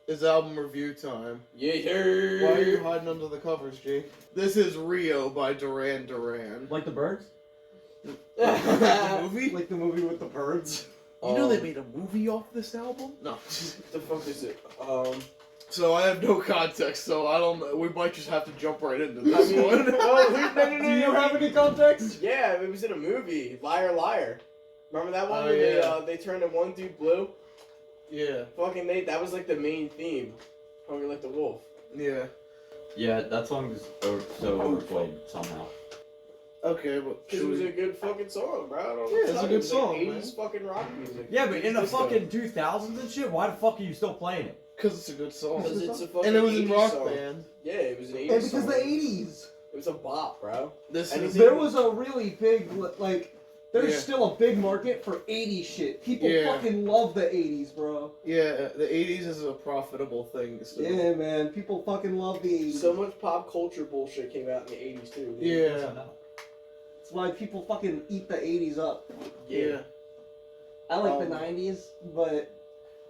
It's album review time. Yeah. Why are you hiding under the covers, Jake? This is Rio by Duran Duran. Like the birds? The movie? Like the movie with the birds? You know they made a movie off this album? No. What the fuck is it? So I have no context, so I don't know. We might just have to jump right into this one. Do you have any context? Yeah, it was in a movie, Liar Liar. Remember that one Oh, where yeah. they turned to one dude blue? Yeah. Fucking that was like the main theme. Hungry like the wolf. Yeah. Yeah, that song is so overplayed somehow. Okay, but It was a good fucking song, bro. I don't know. Yeah, it's a good song, Like man. 80s fucking rock music. Yeah, but in the 80s disco. fucking 2000s and shit, why the fuck are you still playing it? because it's a good song. Because it's a fucking And it was in 80s Rock song. Band. Yeah, it was an 80s And because song. the 80s. It was a bop, bro. This And is it's There was a really big, there's Yeah. still a big market for 80s shit. People Yeah. fucking love the 80s, bro. yeah. The '80s is a profitable thing. Still. Yeah, man. People fucking love the 80s. So much pop culture bullshit came out in the 80s, too. Yeah. That's why people fucking eat the 80s up. Yeah. I like the Um, 90s, but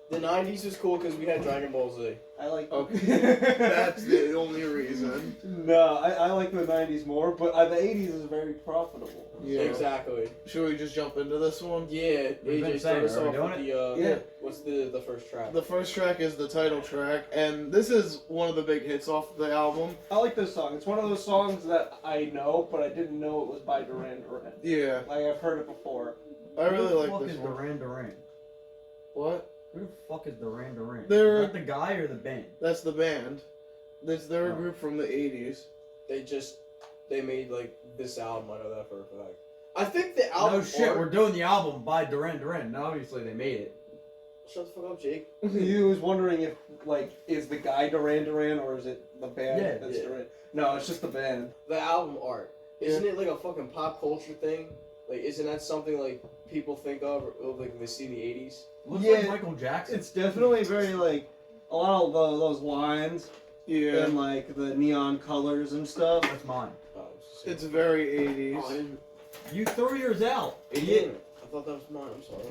The 90s was cool because we had Dragon Ball Z. I like... Okay. That's the only reason. No, I like the 90s more, but the 80s is very profitable. Yeah. Exactly. Should we just jump into this one? Yeah, We've been AJ, saying, start us are we off doing with the, Yeah. what's the first track? The first track is the title track, and this is one of the big hits off the album. I like this song. It's one of those songs that I know, but I didn't know it was by Duran Duran. Yeah. Like, I've heard it before. I really like Who the this fuck is one. Duran Duran? What? Who the fuck is Duran Duran? They're- Is that the guy or the band? That's the band. They're a Oh. group from the '80s. They made, like, this album, I know that for a fact. I think the album No shit, art- we're doing the album by Duran Duran. Now, obviously, they made it. Shut the fuck up, Jake. He was wondering if, is the guy Duran Duran or is it the band Yeah, that's yeah. Duran? No, it's just the band. The album art. Isn't it, like, a fucking pop culture thing? Like, isn't that something, like, people think of, or, like, they see in the 80s? Looks Yeah, like Michael Jackson. It's definitely very, a lot of those lines Yeah. and, the neon colors and stuff. That's mine. Oh, It's very Oh, I '80s. didn't... You threw yours out, Idiot. idiot. I thought that was mine, I'm sorry.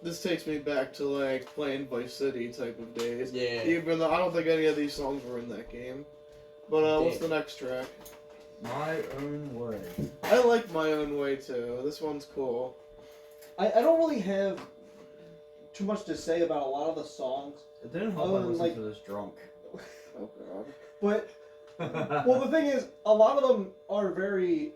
This takes me back to playing Vice City type of days. Yeah. Even though I don't think any of these songs were in that game. But what's the next track? My own way. I like My Own Way too. This one's cool. I don't really have too much to say about a lot of the songs, It didn't help Other I than, listened like- to this drunk. Oh god. but well, the thing is, a lot of them are very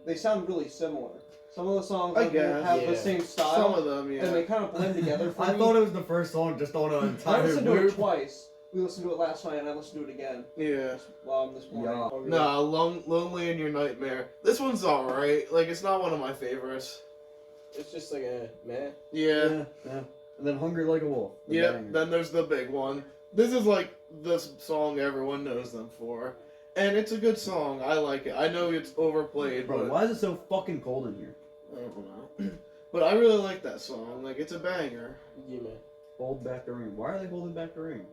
they sound really similar. Some of the songs I have guess, the yeah. same style, Some of them, yeah. and they kind of blend together for I me. thought it was the first song just on an I entire listened to it loop. twice. We listened to it last night, and I listened to it again Yeah. this morning. Yeah. Nah, Lonely in Your Nightmare. This one's alright. It's not one of my favorites. It's just like a, man. Yeah. Yeah. And then Hungry Like a Wolf. the Yeah. banger. Then there's the big one. This is this song everyone knows them for. And it's a good song. I like it. I know it's overplayed, Bro, but why is it so fucking cold in here? I don't know. But I really like that song. It's a banger. Yeah, man. Hold back the rain. Why are they holding back the rain?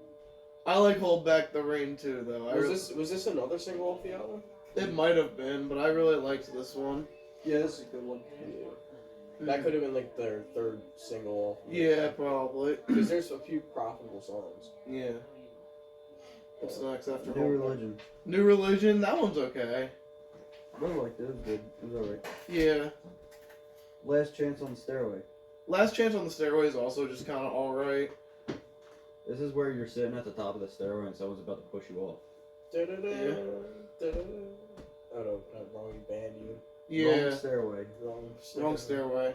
I like Hold Back the Rain too, though. Was this another single off the album? It might have been, but I really liked this one. Yeah, this is a good one. Yeah. That could have been like their third single off. Yeah, probably. Because there's a few profitable songs. Yeah. What's next after New Hold Back? Religion. New Religion. That one's okay. I really liked it. It was good. It was alright. Yeah. Last Chance on the Stairway. Last Chance on the Stairway is also just kind of alright. This is where you're sitting at the top of the stairway and someone's about to push you off. Yeah. Oh no, wrong band even. Yeah. Wrong stairway. Wrong Stairway.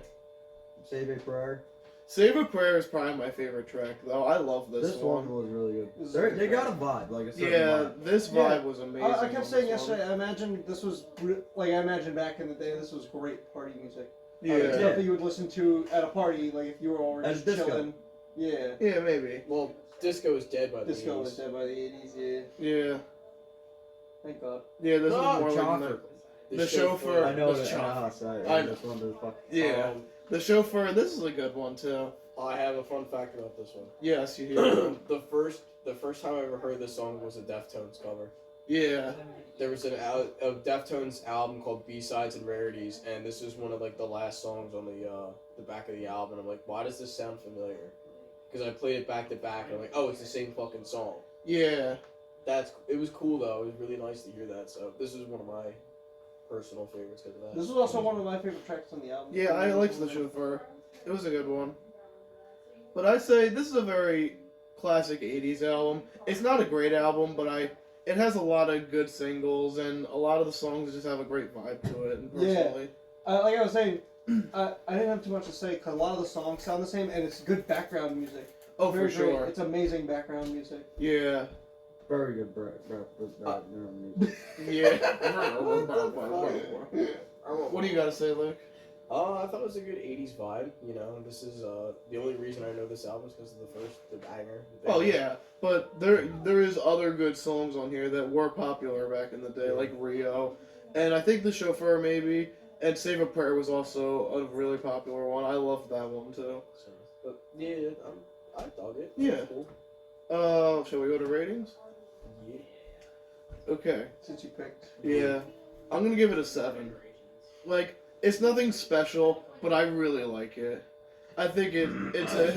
Save a Prayer. Save a Prayer is probably my favorite track, though. I love this one one. was really good. This is They a got a vibe, like a certain Yeah, vibe. this Yeah. vibe was amazing. I on kept saying this one. yesterday, I imagine this was, I imagine back in the day, this was great party music. Yeah. Stuff that you would listen to at a party, if you were already At a just disco. chilling. Yeah. Yeah, maybe. Well, disco is dead by the Disco was 80s. dead by the 80s, yeah. Yeah. Thank God. Yeah, this Ah, is more like Chauffeur. the chauffeur. I know the that. chauffeur. I I just wanted to fuck. Yeah. Um, The chauffeur. This is a good one too. I have a fun fact about this one. Yes, you hear. the first time I ever heard this song was a Deftones cover. Yeah. There was a Deftones album called B-Sides and Rarities, and this is one of the last songs on the back of the album. I'm like, why does this sound familiar? because I played it back to back. And I'm like, oh, it's the same fucking song. Yeah. It was cool though. It was really nice to hear that. So this is one of my personal favorites because of that. This was also one of my favorite tracks on the album. Yeah, I liked the chauffeur. It was a good one. But I'd say this is a very classic 80s album. It's not a great album, but it has a lot of good singles, and a lot of the songs just have a great vibe to it, and personally. Like I was saying, I didn't have too much to say because a lot of the songs sound the same, and it's good background music. Oh, Very for sure. great. It's amazing background music. Yeah. Very good, bro. Yeah. What do you got to say, Luke? I thought it was a good 80s vibe, you know. This is the only reason I know this album is because of the banger. Oh yeah, but there is other good songs on here that were popular back in the day, like Rio, and I think The Chauffeur maybe, and Save a Prayer was also a really popular one. I loved that one too. So, but yeah, I dug it. Yeah. It was cool. Shall we go to ratings? Yeah. Okay. Since you picked. Yeah, I'm gonna give it a 7. Like, it's nothing special, but I really like it. I think it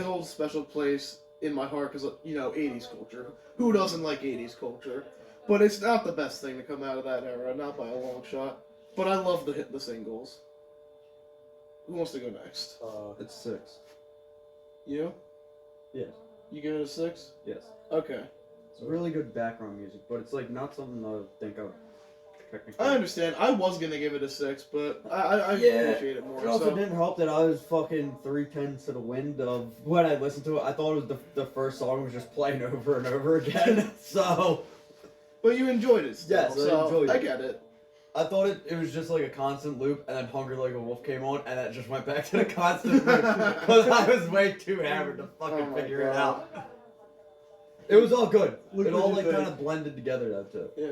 holds a special place in my heart because, you know, 80s culture. Who doesn't like 80s culture? But it's not the best thing to come out of that era, not by a long shot. But I love the singles. Who wants to go next? It's 6. You? Yes. You give it a 6? Yes. Okay. It's really good background music, but it's like not something I would think of technically. I understand. I was gonna give it a 6, but I Yeah. appreciate it more. It also So. didn't help that I was fucking 3/10 to the wind of when I listened to it. I thought it was the first song was just playing over and over again. So But you enjoyed it still. Yes, I so enjoyed it. I get it. I thought it was just like a constant loop, and then Hungry Like a Wolf came on, and that just went back to the constant loop because I was way too hammered to fucking Oh my figure it God. out. It was all good. Look It what all you like think. kind of blended together though too. Yeah.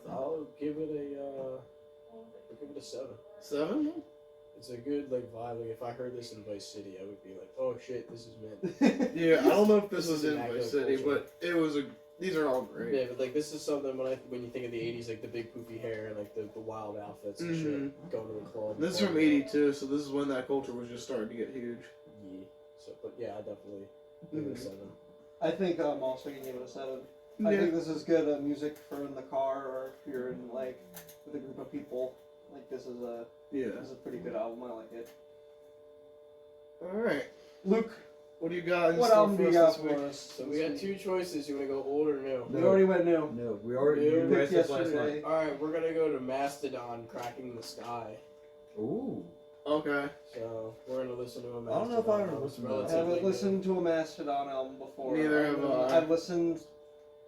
I'll give it a 7. 7? It's a good like vibe. Like if I heard this in Vice City, I would be like, oh shit, this is mint. Yeah, I don't know if this This is is in immaculate Vice City, culture. but it was these are all great. Yeah, but like this is something when you think of the 80s, like the big poofy hair and like the wild outfits and shit, going to the club. This is from '82, so this is when that culture was just starting to get huge. Yeah. So, but yeah, I definitely give it a 7. I think I'm also gonna give it a 7. I Yeah. think this is good music for in the car or if you're in like with a group of people. Like this is a pretty good album. I like it. All right, Luke, what do you got? In what store album do for you us got this week? for us? So we got 2 choices. You want to go old or new? We already went new. No, we already You you picked guys this last yesterday. night. All right, we're gonna go to Mastodon, Cracking the Sky. Ooh. Okay. So we're gonna listen to a I Mastodon. don't know if I ever album. listened It's to that. I relatively haven't new. listened to a Mastodon album before. Neither have I. I've listened.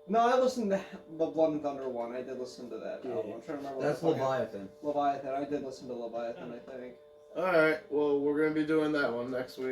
No, I listened to the Blood and Thunder one. I did listen to that Yeah. album. I'm trying to remember. That's what the fuck Leviathan. Leviathan. I did listen to Leviathan. I think. All right. Well, we're gonna be doing that one next week.